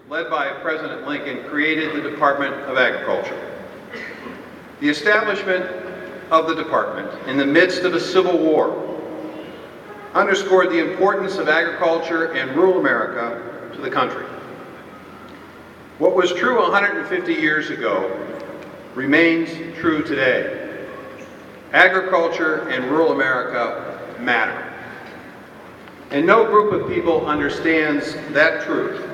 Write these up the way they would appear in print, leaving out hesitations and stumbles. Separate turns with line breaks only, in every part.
led by President Lincoln, created the Department of Agriculture. The establishment of the department in the midst of a civil war underscored the importance of agriculture in rural America to the country. What was true 150 years ago remains true today. Agriculture in rural America matter. And no group of people understands that truth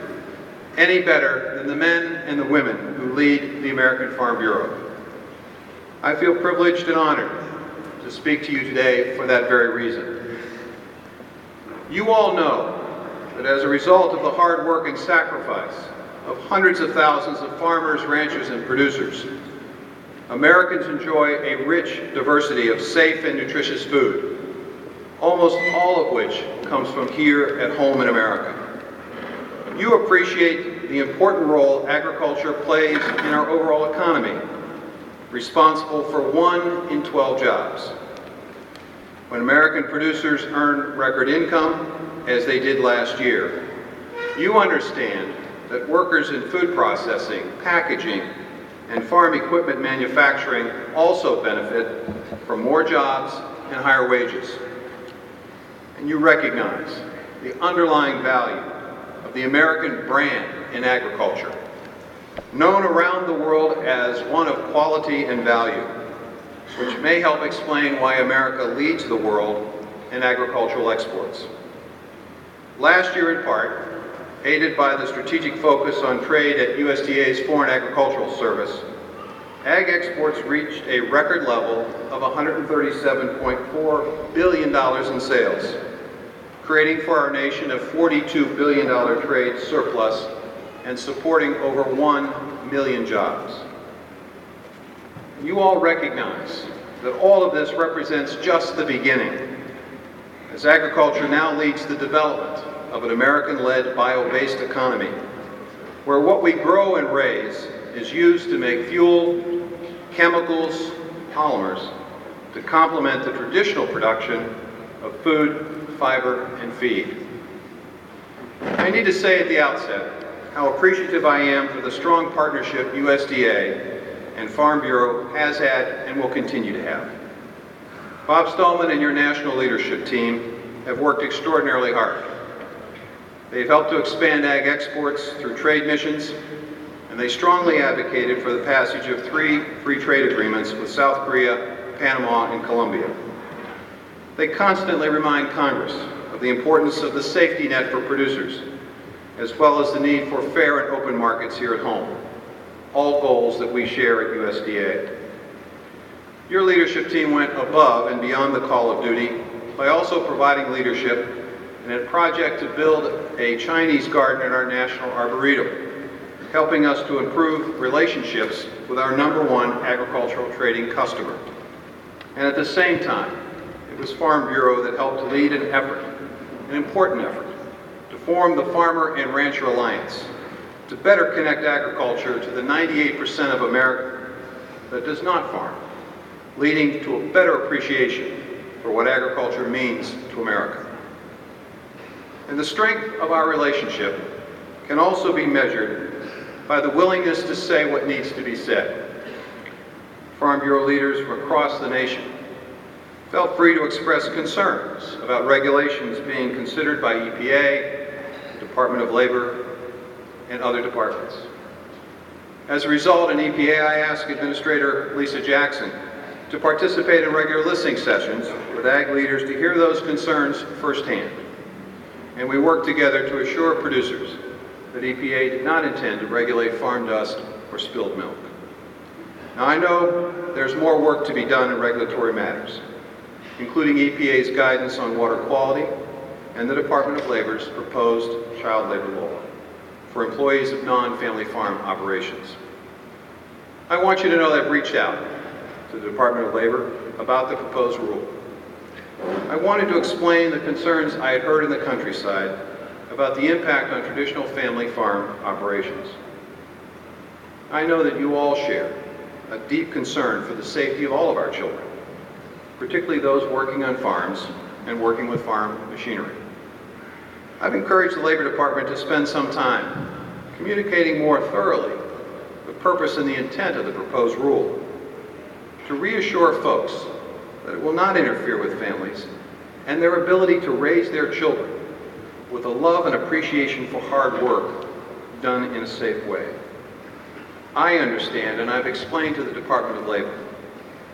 any better than the men and the women who lead the American Farm Bureau. I feel privileged and honored to speak to you today for that very reason. You all know that as a result of the hard work and sacrifice of hundreds of thousands of farmers, ranchers, and producers, Americans enjoy a rich diversity of safe and nutritious food, almost all of which comes from here at home in America. You appreciate the important role agriculture plays in our overall economy, responsible for 1 in 12 jobs. When American producers earn record income, as they did last year, you understand that workers in food processing, packaging, and farm equipment manufacturing also benefit from more jobs and higher wages. And you recognize the underlying value of the American brand in agriculture, known around the world as one of quality and value, which may help explain why America leads the world in agricultural exports. Last year, in part, aided by the strategic focus on trade at USDA's Foreign Agricultural Service, ag exports reached a record level of $137.4 billion in sales, creating for our nation a $42 billion trade surplus and supporting over 1 million jobs. You all recognize that all of this represents just the beginning, as agriculture now leads the development of an American-led bio-based economy, where what we grow and raise is used to make fuel, chemicals, polymers to complement the traditional production of food, fiber, and feed. I need to say at the outset how appreciative I am for the strong partnership USDA and Farm Bureau has had and will continue to have. Bob Stallman and your national leadership team have worked extraordinarily hard. They've helped to expand ag exports through trade missions, and they strongly advocated for the passage of 3 free trade agreements with South Korea, Panama, and Colombia. They constantly remind Congress of the importance of the safety net for producers, as well as the need for fair and open markets here at home, all goals that we share at USDA. Your leadership team went above and beyond the call of duty by also providing leadership in a project to build a Chinese garden in our National Arboretum, helping us to improve relationships with our #1 agricultural trading customer. And at the same time, it was Farm Bureau that helped to lead an effort, an important effort, to form the Farmer and Rancher Alliance to better connect agriculture to the 98% of America that does not farm, leading to a better appreciation for what agriculture means to America. And the strength of our relationship can also be measured by the willingness to say what needs to be said. Farm Bureau leaders from across the nation felt free to express concerns about regulations being considered by EPA, the Department of Labor, and other departments. As a result, in EPA, I asked Administrator Lisa Jackson to participate in regular listening sessions with ag leaders to hear those concerns firsthand. And we worked together to assure producers that EPA did not intend to regulate farm dust or spilled milk. Now, I know there's more work to be done in regulatory matters, including EPA's guidance on water quality and the Department of Labor's proposed child labor law for employees of non-family farm operations. I want you to know that I've reached out to the Department of Labor about the proposed rule. I wanted to explain the concerns I had heard in the countryside about the impact on traditional family farm operations. I know that you all share a deep concern for the safety of all of our children, particularly those working on farms and working with farm machinery. I've encouraged the Labor Department to spend some time communicating more thoroughly the purpose and the intent of the proposed rule, to reassure folks that it will not interfere with families and their ability to raise their children with a love and appreciation for hard work done in a safe way. I understand, and I've explained to the Department of Labor,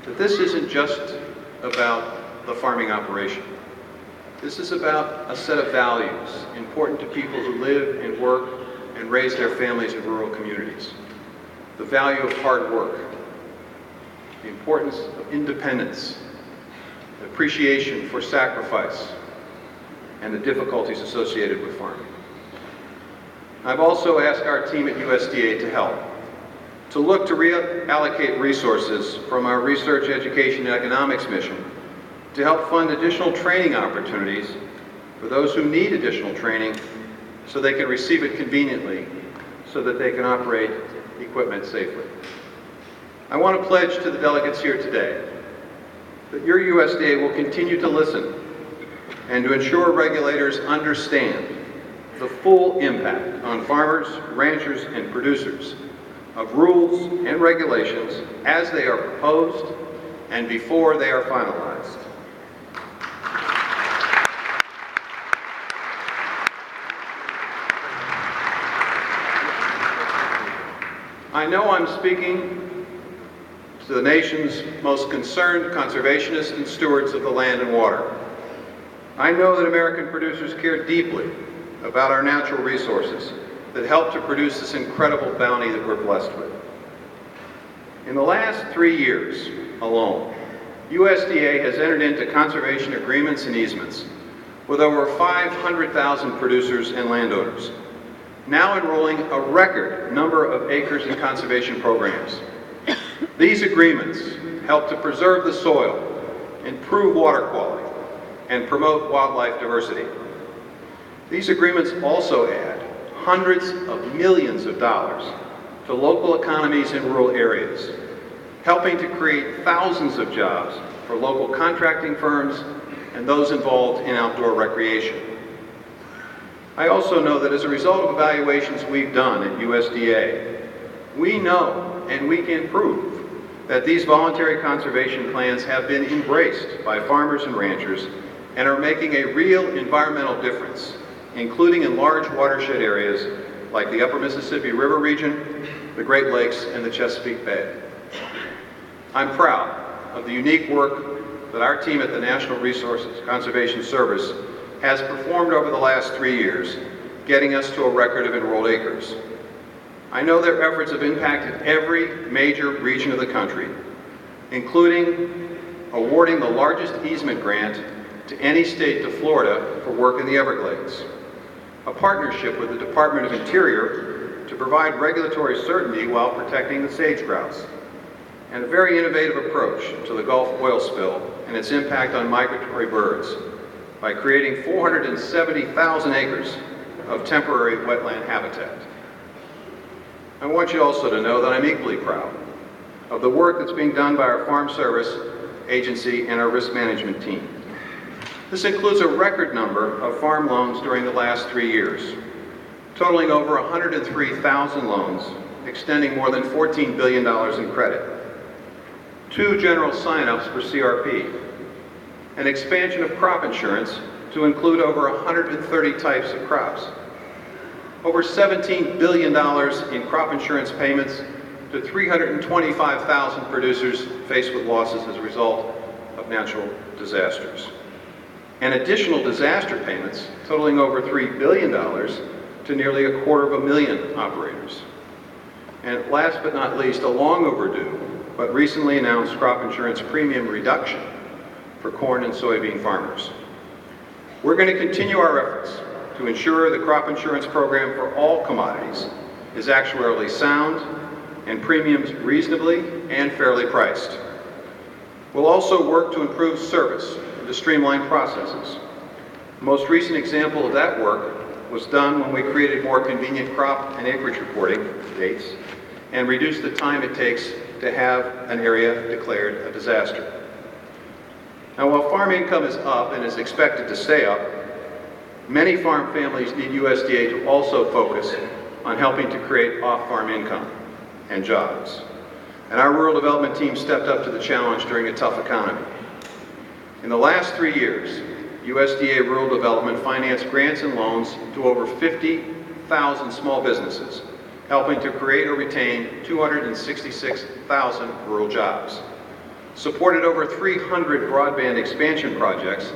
that this isn't just about the farming operation. This is about a set of values important to people who live and work and raise their families in rural communities. The value of hard work, the importance of independence, the appreciation for sacrifice, and the difficulties associated with farming. I've also asked our team at USDA to help, to look to reallocate resources from our research, education, and economics mission to help fund additional training opportunities for those who need additional training so they can receive it conveniently so that they can operate equipment safely. I want to pledge to the delegates here today that your USDA will continue to listen and to ensure regulators understand the full impact on farmers, ranchers, and producers of rules and regulations as they are proposed and before they are finalized. I know I'm speaking to the nation's most concerned conservationists and stewards of the land and water. I know that American producers care deeply about our natural resources that help to produce this incredible bounty that we're blessed with. In the last 3 years alone, USDA has entered into conservation agreements and easements with over 500,000 producers and landowners, now enrolling a record number of acres in conservation programs. These agreements help to preserve the soil, improve water quality, and promote wildlife diversity. These agreements also add hundreds of millions of dollars to local economies in rural areas, helping to create thousands of jobs for local contracting firms and those involved in outdoor recreation. I also know that as a result of evaluations we've done at USDA, we know and we can prove that these voluntary conservation plans have been embraced by farmers and ranchers and are making a real environmental difference, including in large watershed areas like the Upper Mississippi River region, the Great Lakes, and the Chesapeake Bay. I'm proud of the unique work that our team at the National Resources Conservation Service has performed over the last 3 years, getting us to a record of enrolled acres. I know their efforts have impacted every major region of the country, including awarding the largest easement grant to any state to Florida for work in the Everglades, a partnership with the Department of Interior to provide regulatory certainty while protecting the sage grouse, and a very innovative approach to the Gulf oil spill and its impact on migratory birds by creating 470,000 acres of temporary wetland habitat. I want you also to know that I'm equally proud of the work that's being done by our Farm Service Agency and our risk management team. This includes a record number of farm loans during the last 3 years, totaling over 103,000 loans, extending more than $14 billion in credit. 2 general sign-ups for CRP, an expansion of crop insurance to include over 130 types of crops, over $17 billion in crop insurance payments to 325,000 producers faced with losses as a result of natural disasters, and additional disaster payments totaling over $3 billion to nearly 250,000 operators. And last but not least, a long overdue but recently announced crop insurance premium reduction for corn and soybean farmers. We're going to continue our efforts to ensure the crop insurance program for all commodities is actuarially sound and premiums reasonably and fairly priced. We'll also work to improve service and to streamline processes. The most recent example of that work was done when we created more convenient crop and acreage reporting dates and reduced the time it takes to have an area declared a disaster. Now, while farm income is up and is expected to stay up, many farm families need USDA to also focus on helping to create off-farm income and jobs. And our rural development team stepped up to the challenge during a tough economy. In the last 3 years, USDA Rural Development financed grants and loans to over 50,000 small businesses, helping to create or retain 266,000 rural jobs. Supported over 300 broadband expansion projects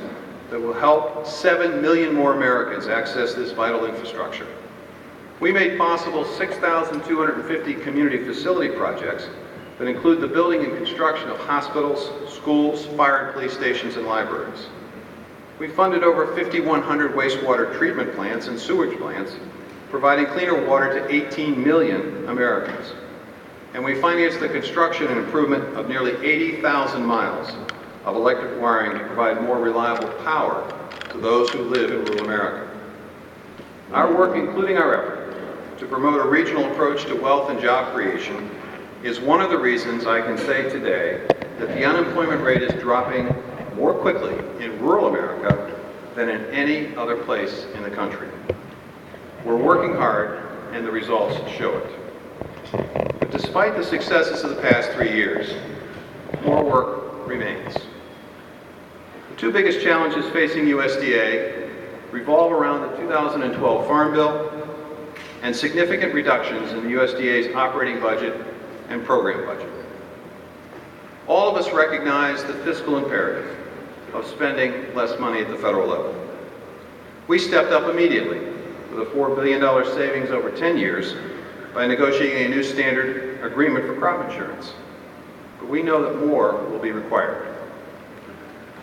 that will help 7 million more Americans access this vital infrastructure. We made possible 6,250 community facility projects that include the building and construction of hospitals, schools, fire and police stations, and libraries. We funded over 5,100 wastewater treatment plants and sewage plants, providing cleaner water to 18 million Americans. And we financed the construction and improvement of nearly 80,000 miles of electric wiring to provide more reliable power to those who live in rural America. Our work, including our effort to promote a regional approach to wealth and job creation, is one of the reasons I can say today that the unemployment rate is dropping more quickly in rural America than in any other place in the country. We're working hard, and the results show it. But despite the successes of the past 3 years, more work remains. The two biggest challenges facing USDA revolve around the 2012 Farm Bill and significant reductions in the USDA's operating budget and program budget. All of us recognize the fiscal imperative of spending less money at the federal level. We stepped up immediately with a $4 billion savings over 10 years by negotiating a new standard agreement for crop insurance. But we know that more will be required.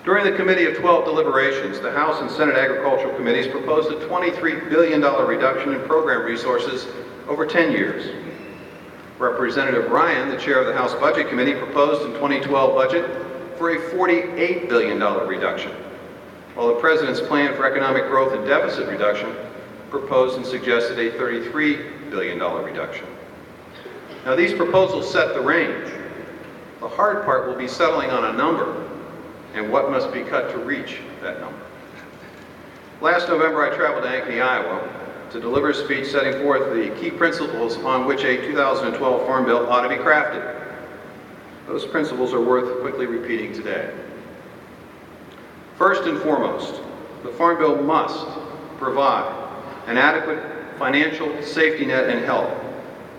During the Committee of 12 deliberations, the House and Senate Agricultural Committees proposed a $23 billion reduction in program resources over 10 years. Representative Ryan, the chair of the House Budget Committee, proposed in 2012 budget for a $48 billion reduction, while the President's plan for economic growth and deficit reduction proposed and suggested a $33 billion reduction. Now, these proposals set the range. The hard part will be settling on a number and what must be cut to reach that number. Last November, I traveled to Ankeny, Iowa, to deliver a speech setting forth the key principles on which a 2012 Farm Bill ought to be crafted. Those principles are worth quickly repeating today. First and foremost, the Farm Bill must provide an adequate financial safety net and help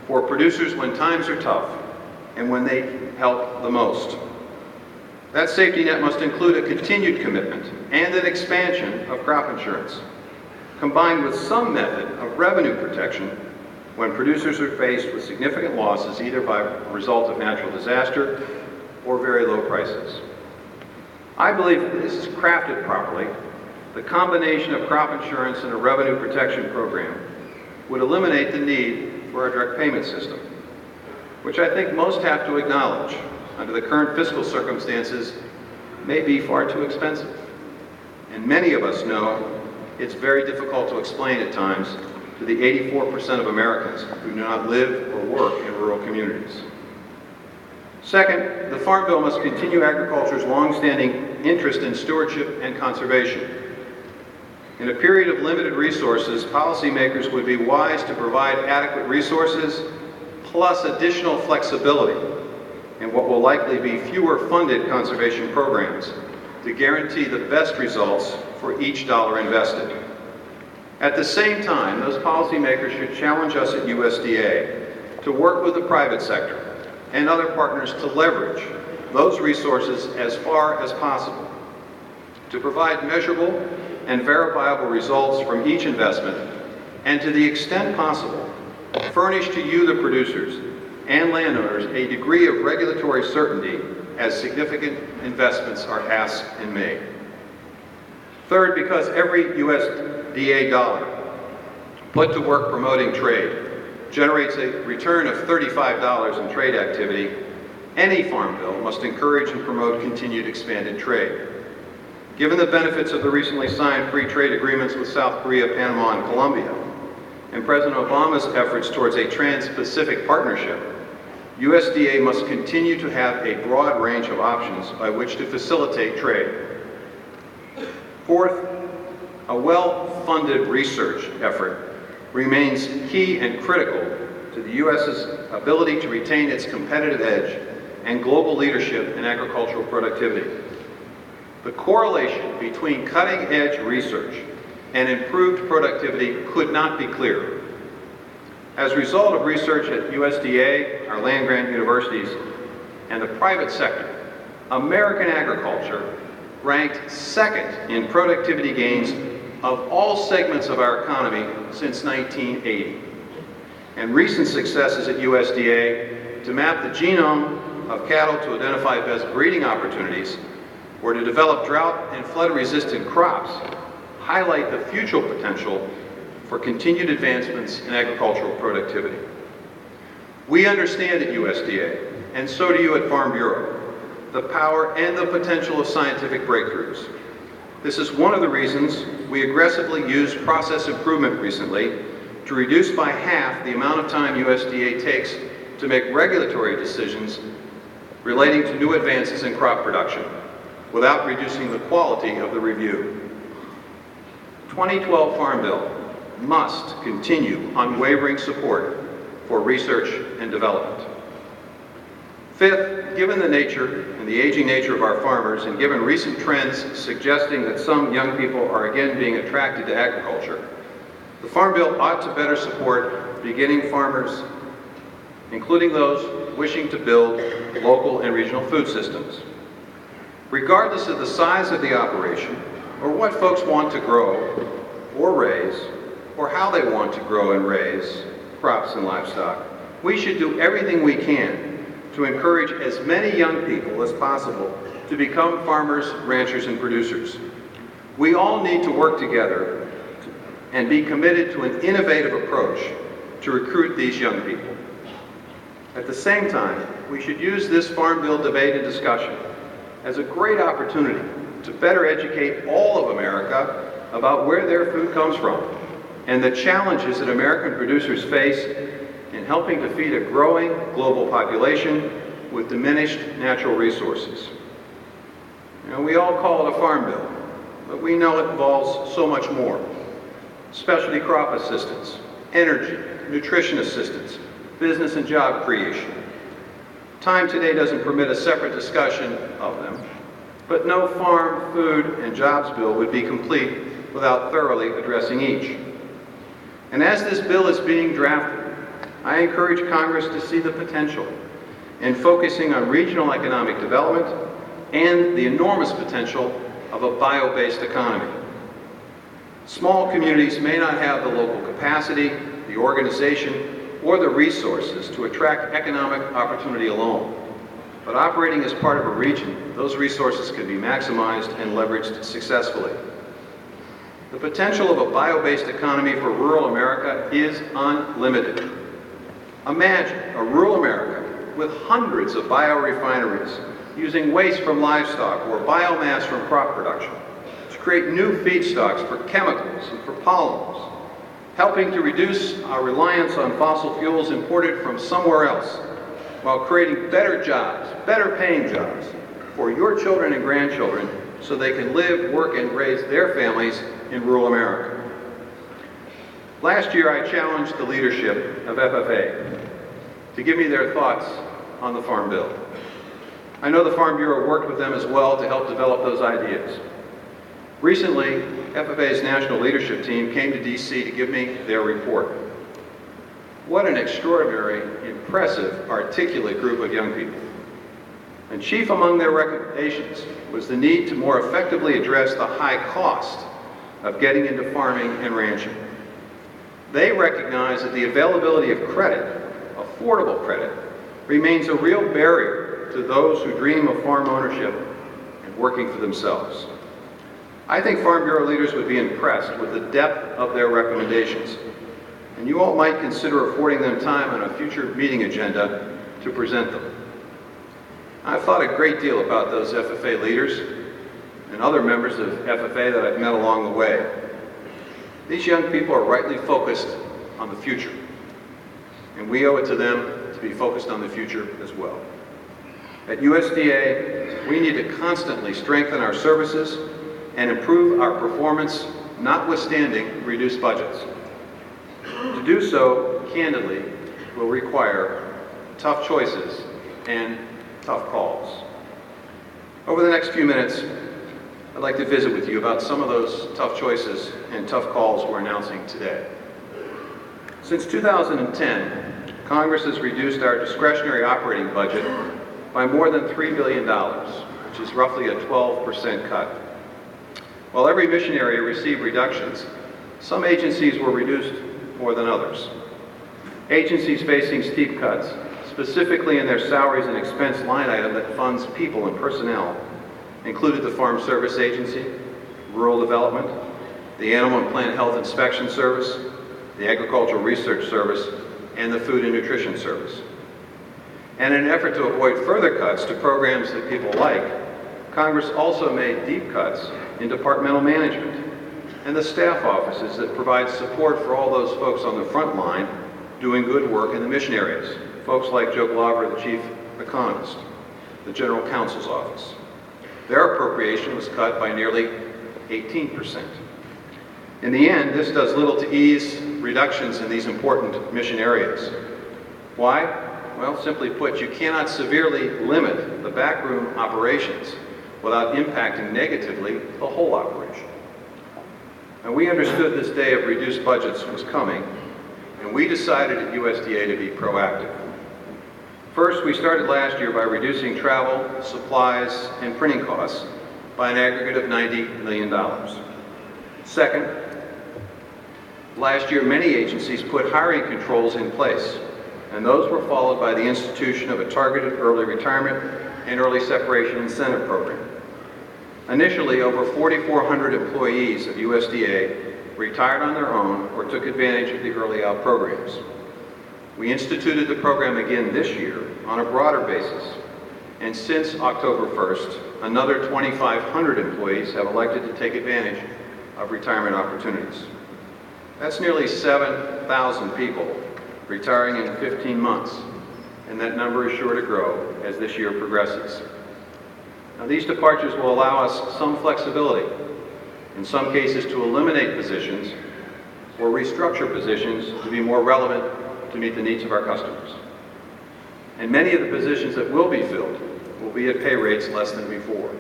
for producers when times are tough and when they help the most. That safety net must include a continued commitment and an expansion of crop insurance, combined with some method of revenue protection when producers are faced with significant losses either by result of natural disaster or very low prices. I believe if this is crafted properly, the combination of crop insurance and a revenue protection program would eliminate the need for a direct payment system, which I think most have to acknowledge under the current fiscal circumstances may be far too expensive. And many of us know it's very difficult to explain at times to the 84% of Americans who do not live or work in rural communities. Second, the Farm Bill must continue agriculture's long-standing interest in stewardship and conservation. In a period of limited resources, policymakers would be wise to provide adequate resources plus additional flexibility in what will likely be fewer funded conservation programs to guarantee the best results for each dollar invested. At the same time, those policymakers should challenge us at USDA to work with the private sector and other partners to leverage those resources as far as possible to provide measurable and verifiable results from each investment, and to the extent possible, furnish to you, the producers and landowners, a degree of regulatory certainty as significant investments are asked and made. Third, because every USDA dollar put to work promoting trade generates a return of $35 in trade activity, any Farm Bill must encourage and promote continued expanded trade. Given the benefits of the recently signed free trade agreements with South Korea, Panama, and Colombia, and President Obama's efforts towards a trans-Pacific partnership, USDA must continue to have a broad range of options by which to facilitate trade. Fourth, a well-funded research effort remains key and critical to the U.S.'s ability to retain its competitive edge and global leadership in agricultural productivity. The correlation between cutting-edge research and improved productivity could not be clearer. As a result of research at USDA, our land-grant universities, and the private sector, American agriculture ranked second in productivity gains of all segments of our economy since 1980. And recent successes at USDA to map the genome of cattle to identify best breeding opportunities or to develop drought and flood-resistant crops highlight the future potential for continued advancements in agricultural productivity. We understand at USDA, and so do you at Farm Bureau, the power and the potential of scientific breakthroughs. This is one of the reasons we aggressively used process improvement recently to reduce by half the amount of time USDA takes to make regulatory decisions relating to new advances in crop production without reducing the quality of the review. 2012 Farm Bill must continue unwavering support for research and development. Fifth, given the nature and the aging nature of our farmers, and given recent trends suggesting that some young people are again being attracted to agriculture, the Farm Bill ought to better support beginning farmers, including those wishing to build local and regional food systems. Regardless of the size of the operation, or what folks want to grow or raise, or how they want to grow and raise crops and livestock, we should do everything we can to encourage as many young people as possible to become farmers, ranchers, and producers. We all need to work together and be committed to an innovative approach to recruit these young people. At the same time, we should use this Farm Bill debate and discussion as a great opportunity to better educate all of America about where their food comes from and the challenges that American producers face in helping to feed a growing global population with diminished natural resources. We all call it a farm bill, but we know it involves so much more. Specialty crop assistance, energy, nutrition assistance, business and job creation. Time today doesn't permit a separate discussion of them, but no farm, food, and jobs bill would be complete without thoroughly addressing each. And as this bill is being drafted, I encourage Congress to see the potential in focusing on regional economic development and the enormous potential of a bio-based economy. Small communities may not have the local capacity, the organization, or the resources to attract economic opportunity alone. But operating as part of a region, those resources can be maximized and leveraged successfully. The potential of a bio-based economy for rural America is unlimited. Imagine a rural America with hundreds of biorefineries using waste from livestock or biomass from crop production to create new feedstocks for chemicals and for polymers, helping to reduce our reliance on fossil fuels imported from somewhere else, while creating better jobs, better paying jobs for your children and grandchildren so they can live, work, and raise their families in rural America. Last year, I challenged the leadership of FFA to give me their thoughts on the Farm Bill. I know the Farm Bureau worked with them as well to help develop those ideas. Recently, FFA's national leadership team came to DC to give me their report. What an extraordinary, impressive, articulate group of young people. And chief among their recommendations was the need to more effectively address the high cost of getting into farming and ranching. They recognize that the availability of credit, affordable credit, remains a real barrier to those who dream of farm ownership and working for themselves. I think Farm Bureau leaders would be impressed with the depth of their recommendations, and you all might consider affording them time on a future meeting agenda to present them. I've thought a great deal about those FFA leaders and other members of FFA that I've met along the way. These young people are rightly focused on the future, and we owe it to them to be focused on the future as well. At USDA, we need to constantly strengthen our services and improve our performance, notwithstanding reduced budgets. to do so candidly will require tough choices and tough calls. Over the next few minutes, I'd like to visit with you about some of those tough choices and tough calls we're announcing today. Since 2010, Congress has reduced our discretionary operating budget by more than $3 billion, which is roughly a 12% cut. While every mission area received reductions, some agencies were reduced more than others. Agencies facing steep cuts, specifically in their salaries and expense line item that funds people and personnel, included the Farm Service Agency, Rural Development, the Animal and Plant Health Inspection Service, the Agricultural Research Service, and the Food and Nutrition Service. And in an effort to avoid further cuts to programs that people like, Congress also made deep cuts in departmental management and the staff offices that provide support for all those folks on the front line doing good work in the mission areas, folks like Joe Glauber, the chief economist, the general counsel's office. Their appropriation was cut by nearly 18%. In the end, this does little to ease reductions in these important mission areas. Why? Well, simply put, you cannot severely limit the backroom operations without impacting negatively the whole operation. And we understood this day of reduced budgets was coming, and we decided at USDA to be proactive. First, we started last year by reducing travel, supplies, and printing costs by an aggregate of $90 million. Second, last year many agencies put hiring controls in place, and those were followed by the institution of a targeted early retirement and early separation incentive program. Initially, over 4,400 employees of USDA retired on their own or took advantage of the early out programs. We instituted the program again this year on a broader basis, and since October 1st, another 2,500 employees have elected to take advantage of retirement opportunities. That's nearly 7,000 people retiring in 15 months, and that number is sure to grow as this year progresses. Now, these departures will allow us some flexibility, in some cases to eliminate positions or restructure positions to be more relevant to meet the needs of our customers. And many of the positions that will be filled will be at pay rates less than before.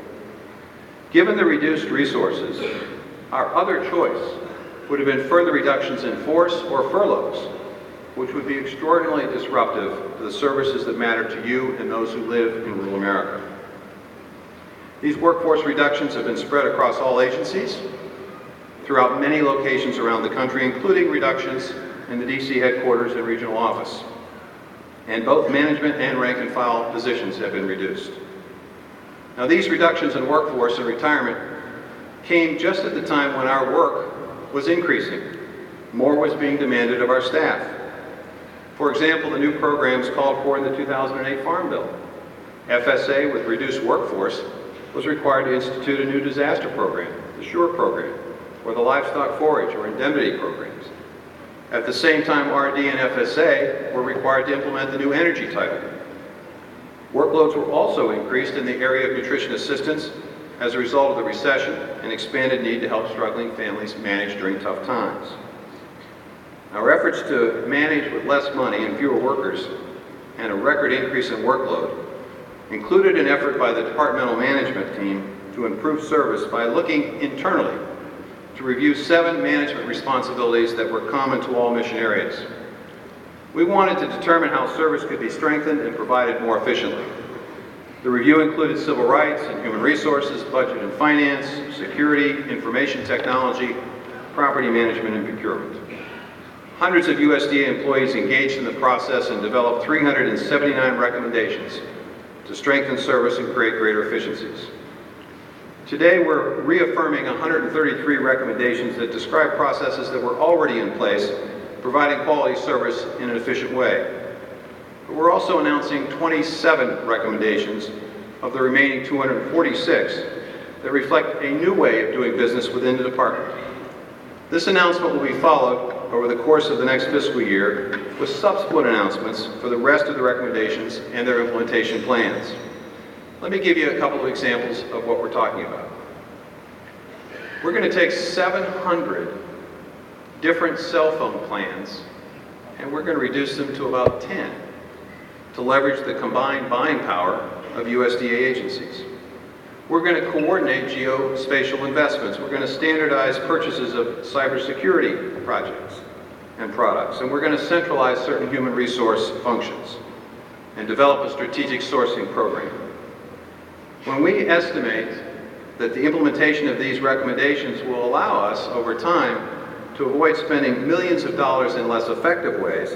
Given the reduced resources, our other choice would have been further reductions in force or furloughs, which would be extraordinarily disruptive to the services that matter to you and those who live in rural America. These workforce reductions have been spread across all agencies throughout many locations around the country, including reductions in the DC headquarters and regional office. And both management and rank and file positions have been reduced. Now, these reductions in workforce and retirement came just at the time when our work was increasing. More was being demanded of our staff. For example, the new programs called for in the 2008 Farm Bill. FSA, with reduced workforce, was required to institute a new disaster program, the SURE program, or the livestock forage or indemnity programs. At the same time, RD and FSA were required to implement the new energy title. Workloads were also increased in the area of nutrition assistance as a result of the recession and expanded need to help struggling families manage during tough times. Our efforts to manage with less money and fewer workers and a record increase in workload included an effort by the departmental management team to improve service by looking internally to review 7 management responsibilities that were common to all mission areas. We wanted to determine how service could be strengthened and provided more efficiently. The review included civil rights and human resources, budget and finance, security, information technology, property management, and procurement. Hundreds of USDA employees engaged in the process and developed 379 recommendations to strengthen service and create greater efficiencies. Today, we're reaffirming 133 recommendations that describe processes that were already in place, providing quality service in an efficient way. But we're also announcing 27 recommendations of the remaining 246 that reflect a new way of doing business within the department. This announcement will be followed over the course of the next fiscal year with subsequent announcements for the rest of the recommendations and their implementation plans. Let me give you a couple of examples of what we're talking about. We're going to take 700 different cell phone plans and we're going to reduce them to about 10 to leverage the combined buying power of USDA agencies. We're going to coordinate geospatial investments. We're going to standardize purchases of cybersecurity projects and products, and we're going to centralize certain human resource functions and develop a strategic sourcing program. When we estimate that the implementation of these recommendations will allow us, over time, to avoid spending millions of dollars in less effective ways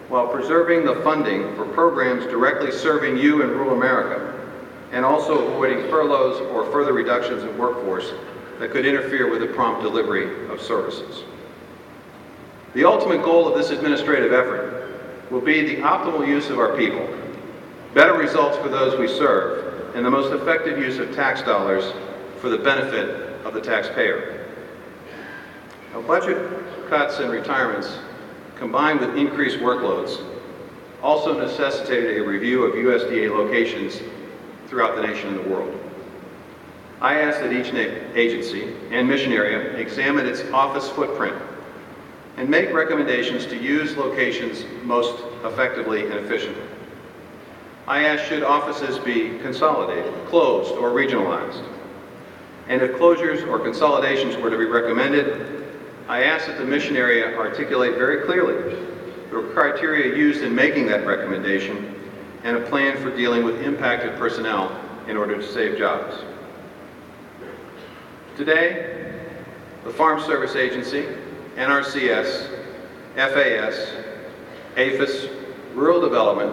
while preserving the funding for programs directly serving you in rural America, and also avoiding furloughs or further reductions in workforce that could interfere with the prompt delivery of services. The ultimate goal of this administrative effort will be the optimal use of our people, better results for those we serve, and the most effective use of tax dollars for the benefit of the taxpayer. Now, budget cuts and retirements, combined with increased workloads, also necessitated a review of USDA locations throughout the nation and the world. I ask that each agency and mission area examine its office footprint and make recommendations to use locations most effectively and efficiently. I ask, should offices be consolidated, closed, or regionalized? And if closures or consolidations were to be recommended, I ask that the mission area articulate very clearly the criteria used in making that recommendation and a plan for dealing with impacted personnel in order to save jobs. Today, the Farm Service Agency, NRCS, FAS, APHIS, Rural Development,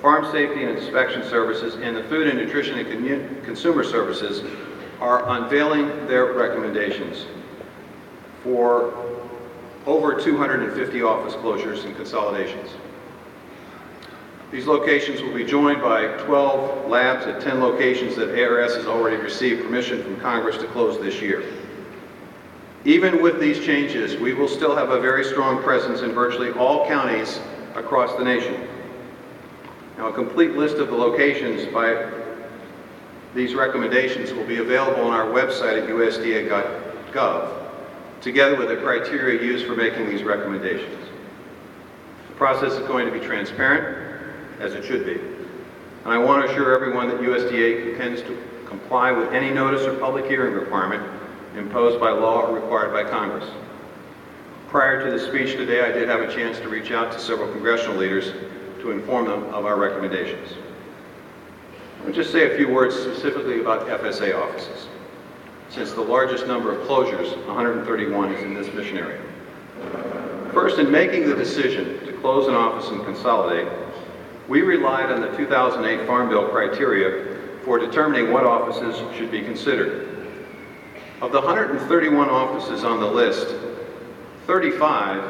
Farm Safety and Inspection Services, and the Food and Nutrition and Consumer Services are unveiling their recommendations for over 250 office closures and consolidations. These locations will be joined by 12 labs at 10 locations that ARS has already received permission from Congress to close this year. Even with these changes, we will still have a very strong presence in virtually all counties across the nation. Now, a complete list of the locations by these recommendations will be available on our website at usda.gov, together with the criteria used for making these recommendations. The process is going to be transparent, as it should be. And I want to assure everyone that USDA intends to comply with any notice or public hearing requirement imposed by law or required by Congress. Prior to the speech today, I did have a chance to reach out to several congressional leaders to inform them of our recommendations. I'll just say a few words specifically about FSA offices, since the largest number of closures, 131, is in this mission area. First, in making the decision to close an office and consolidate, we relied on the 2008 Farm Bill criteria for determining what offices should be considered. Of the 131 offices on the list, 35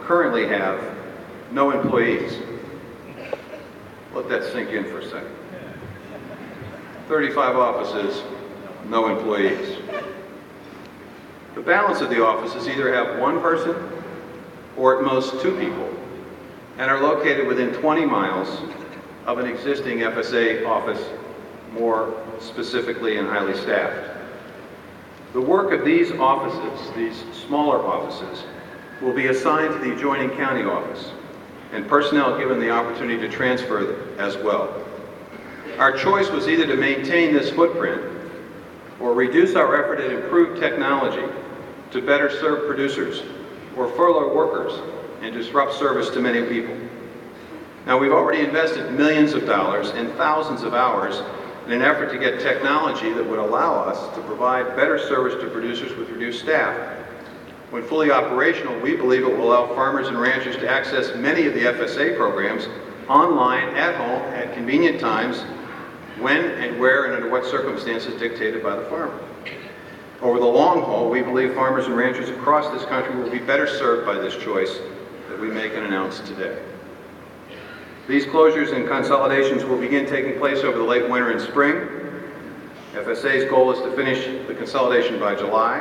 currently have no employees. Let that sink in for a second. 35 offices, no employees. The balance of the offices either have one person or at most two people and are located within 20 miles of an existing FSA office, more specifically and highly staffed. The work of these offices, these smaller offices, will be assigned to the adjoining county office, and personnel given the opportunity to transfer as well. Our choice was either to maintain this footprint or reduce our effort at improved technology to better serve producers or furlough workers and disrupt service to many people. Now, we've already invested millions of dollars and thousands of hours in an effort to get technology that would allow us to provide better service to producers with reduced staff. When fully operational, we believe it will allow farmers and ranchers to access many of the FSA programs online, at home, at convenient times, when and where and under what circumstances dictated by the farmer. Over the long haul, we believe farmers and ranchers across this country will be better served by this choice that we make and announce today. These closures and consolidations will begin taking place over the late winter and spring. FSA's goal is to finish the consolidation by July,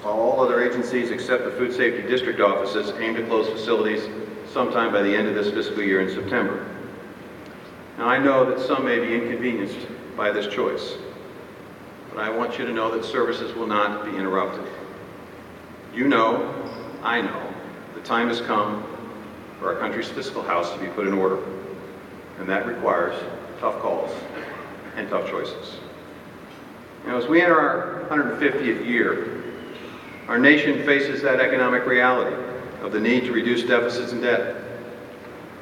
while all other agencies except the Food Safety District offices aim to close facilities sometime by the end of this fiscal year in September. Now, I know that some may be inconvenienced by this choice, but I want you to know that services will not be interrupted. You know, I know, the time has come for our country's fiscal house to be put in order. And that requires tough calls and tough choices. As we enter our 150th year, our nation faces that economic reality of the need to reduce deficits and debt.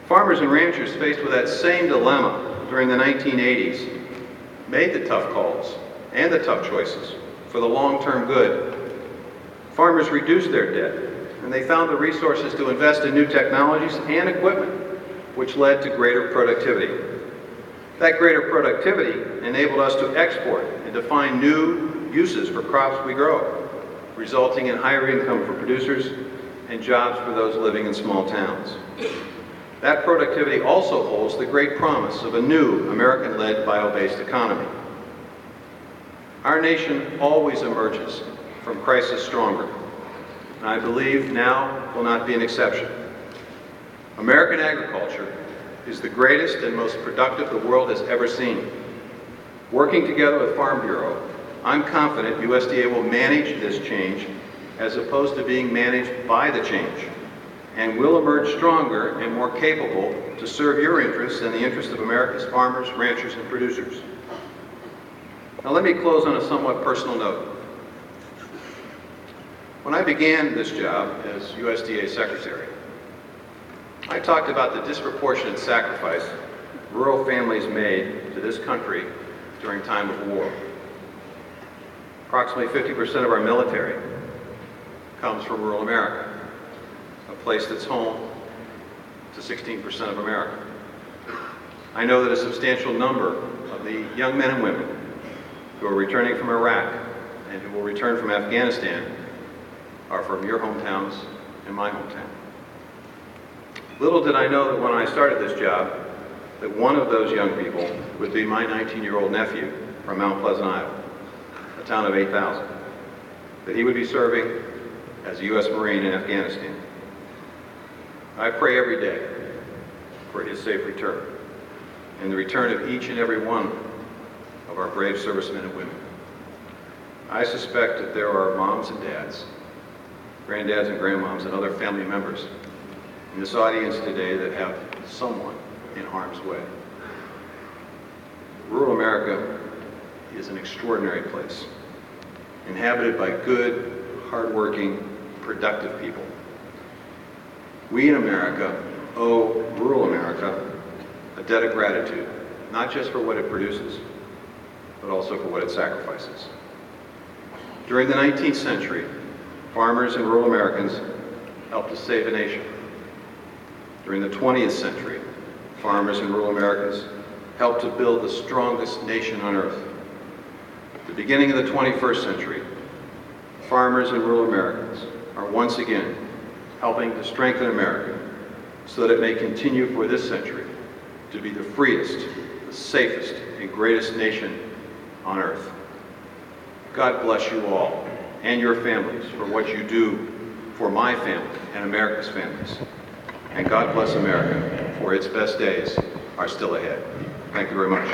Farmers and ranchers faced with that same dilemma during the 1980s made the tough calls and the tough choices for the long-term good. Farmers reduced their debt, and they found the resources to invest in new technologies and equipment, which led to greater productivity. That greater productivity enabled us to export and to find new uses for crops we grow, resulting in higher income for producers and jobs for those living in small towns. That productivity also holds the great promise of a new American-led bio-based economy. Our nation always emerges from crisis stronger, and I believe now will not be an exception. American agriculture is the greatest and most productive the world has ever seen. Working together with Farm Bureau, I'm confident USDA will manage this change as opposed to being managed by the change, and will emerge stronger and more capable to serve your interests and the interests of America's farmers, ranchers, and producers. Now let me close on a somewhat personal note. When I began this job as USDA Secretary, I talked about the disproportionate sacrifice rural families made to this country during time of war. Approximately 50% of our military comes from rural America, a place that's home to 16% of America. I know that a substantial number of the young men and women who are returning from Iraq and who will return from Afghanistan are from your hometowns and my hometown. Little did I know that when I started this job, that one of those young people would be my 19-year-old nephew from Mount Pleasant, Iowa, a town of 8,000, that he would be serving as a U.S. Marine in Afghanistan. I pray every day for his safe return and the return of each and every one of our brave servicemen and women. I suspect that there are moms and dads, granddads and grandmoms, and other family members in this audience today that have someone in harm's way. Rural America is an extraordinary place, inhabited by good, hardworking, productive people. We in America owe rural America a debt of gratitude, not just for what it produces, but also for what it sacrifices. During the 19th century, farmers and rural Americans helped to save a nation. During the 20th century, farmers and rural Americans helped to build the strongest nation on earth. At the beginning of the 21st century, farmers and rural Americans are once again helping to strengthen America so that it may continue for this century to be the freest, the safest, and greatest nation on earth. God bless you all and your families for what you do for my family and America's families. And God bless America, for its best days are still ahead. Thank you very much.